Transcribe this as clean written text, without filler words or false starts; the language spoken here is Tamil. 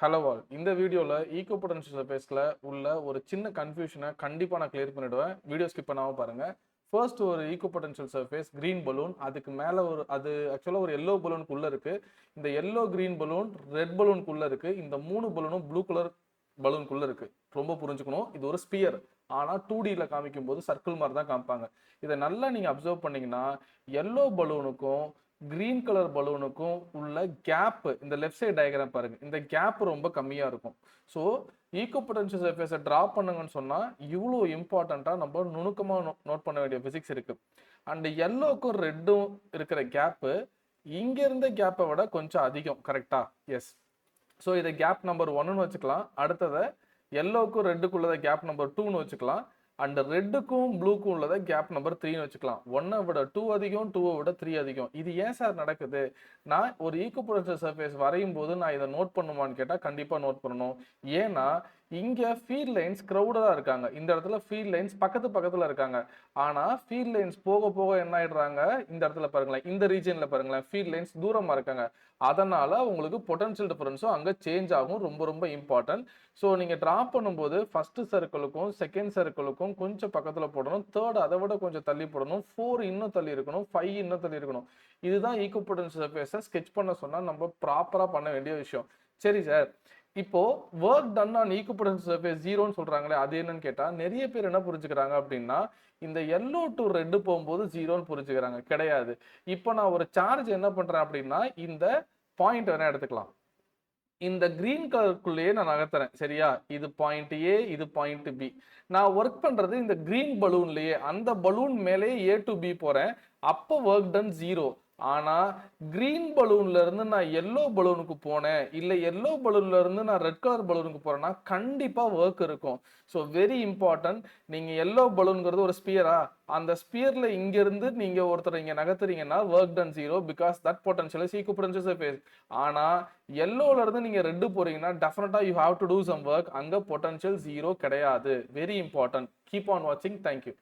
Hello all. இந்த வீடியோல ஈகோபொட்டன்ஷியல் சர்ஃபேஸ்ல உள்ள ஒரு சின்ன கன்ஃபியூஷனை கண்டிப்பா நான் கிளியர் பண்ணிடுவேன். வீடியோ ஸ்கிப் பண்ணாம பாருங்க. ஃபர்ஸ்ட் ஒரு ஈகோபொட்டன்ஷியல் சர்ஃபேஸ் கிரீன் பலூன், அதுக்கு மேல அது ஆக்சுவலா ஒரு எல்லோ பலூனுக்குள்ள இருக்கு. இந்த எல்லோ கிரீன் பலூன் ரெட் பலூனுக்குள்ள இருக்கு. இந்த மூணு பலூனும் ப்ளூ கலர் பலூனுக்குள்ள இருக்கு. ரொம்ப புரிஞ்சுக்கணும். இது ஒரு ஸ்பியர். ஆனா 2Dல காமிக்கும் போது சர்க்கிள் மாதிரி தான் காமிப்பாங்க. இதை நல்லா நீங்க அப்சர்வ் பண்ணீங்கன்னா எல்லோ பலூனுக்கும் கிரீன் கலர் பலூனுக்கும் உள்ள கேப், இந்த லெஃப்ட் சைடு டயக்ராம் பாருங்க, இந்த கேப் ரொம்ப கம்மியா இருக்கும். ஸோ ஈகோபொட்டன்ஷியல் சர்ஃபேஸை டிரா பண்ணுங்கன்னு சொன்னா இவ்வளோ இம்பார்ட்டண்டா நம்ம நுணுக்கமா நோட் பண்ண வேண்டிய பிசிக்ஸ் இருக்கு. அண்ட் எல்லோக்கும் ரெட்டும் இருக்கிற கேப்பு இங்க இருந்த கேப்பை விட கொஞ்சம் அதிகம். கரெக்டா? எஸ். ஸோ இதை கேப் நம்பர் 1ன்னு வச்சுக்கலாம். அடுத்ததை எல்லோக்கும் ரெட்டுக்குள்ளதை கேப் நம்பர் 2ன்னு வச்சுக்கலாம். அண்ட் ரெட்டுக்கும் ப்ளூக்கும் உள்ளதை கேப் நம்பர் 3ன்னு வச்சுக்கலாம். 1 விட 2 அதிகம், 2 விட 3 அதிகம். இது ஏன் சார் நடக்குது? நான் ஒரு ஈகோபொட்டன்ஷியல் சர்ஃபேஸ் வரையும் போது நான் இதை நோட் பண்ணுமான்னு கேட்டா கண்டிப்பா நோட் பண்ணணும். ஏன்னா இங்க ஃபீல்ட் லைன்ஸ் கிரௌடடா இருக்காங்க. இந்த இடத்துல ஃபீல்ட் லைன்ஸ் பக்கத்துல இருக்காங்க. ஆனா ஃபீல்ட் லைன்ஸ் போக போக என்ன ஆயிடுறாங்க, இந்த இடத்துல பாருங்களேன், இந்த ரீஜன்ல பாருங்களேன், ஃபீல்ட் லைன்ஸ் தூரமா இருக்காங்க. அதனால உங்களுக்கு பொட்டன்ஷியல் டிஃபரன்ஸும் அங்க சேஞ்ச் ஆகும். ரொம்ப ரொம்ப இம்பார்ட்டன்ட். ஸோ நீங்க டிரா பண்ணும்போது ஃபர்ஸ்ட் சர்க்கிளுக்கும் செகண்ட் சர்க்கிளுக்கும் கொஞ்சம் பக்கத்துல போடணும். தேர்ட் அதை விட கொஞ்சம் தள்ளி போடணும். 4 இன்னும் தள்ளி இருக்கணும். 5 இன்னும் தள்ளி இருக்கணும். இதுதான் ஈகோபொட்டன்ஷியல் சர்ஃபேஸை ஸ்கெட்ச் பண்ண சொன்னா நம்ம ப்ராப்பரா பண்ண வேண்டிய விஷயம். சரி சார், இப்போ ஒர்க் டன் ஆன் ஈகோபொட்டன்ஷியல் சர்ஃபேஸ் 0ன்னு சொல்றாங்களே, அது என்னன்னு கேட்டா நிறைய பேர் என்ன புரிஞ்சுக்கிறாங்க அப்படின்னா, இந்த எல்லோ டு ரெட் போகும்போது 0ன்னு புரிஞ்சுக்கிறாங்க. கிடையாது. இப்போ நான் ஒரு சார்ஜ் என்ன பண்றேன் அப்படின்னா, இந்த பாயிண்ட் வேணா எடுத்துக்கலாம். இந்த கிரீன் கலருக்குள்ளேயே நான் நகர்த்துறேன். சரியா? இது பாயிண்ட் ஏ, இது பாயிண்ட் பி. நான் ஒர்க் பண்றது இந்த கிரீன் பலூன்லயே, அந்த பலூன் மேலே ஏ டு பி போறேன். அப்போ ஒர்க் டன் 0. ஆனா கிரீன் பலூன்ல இருந்து நான் எல்லோ பலூனுக்கு போனேன், இல்ல எல்லோ பலூன்ல இருந்து நான் ரெட் கலர் பலூனுக்கு போறேன்னா கண்டிப்பா ஒர்க் இருக்கும். So very important. நீங்க எல்லோ பலூன்ங்கிறது ஒரு ஸ்பியரா, அந்த ஸ்பியர்ல இங்க இருந்து நீங்க ஒருத்தர் இங்க நகர்த்துறீங்கன்னா work done 0 because that potential is equal surface. ஆனா எல்லோல இருந்து நீங்க ரெட் போறீங்கன்னா definitely you have to do some work. அங்க பொட்டன்ஷியல் 0 கிடையாது. Very important. கீப் ஆன் வாட்சிங். தேங்க்யூ.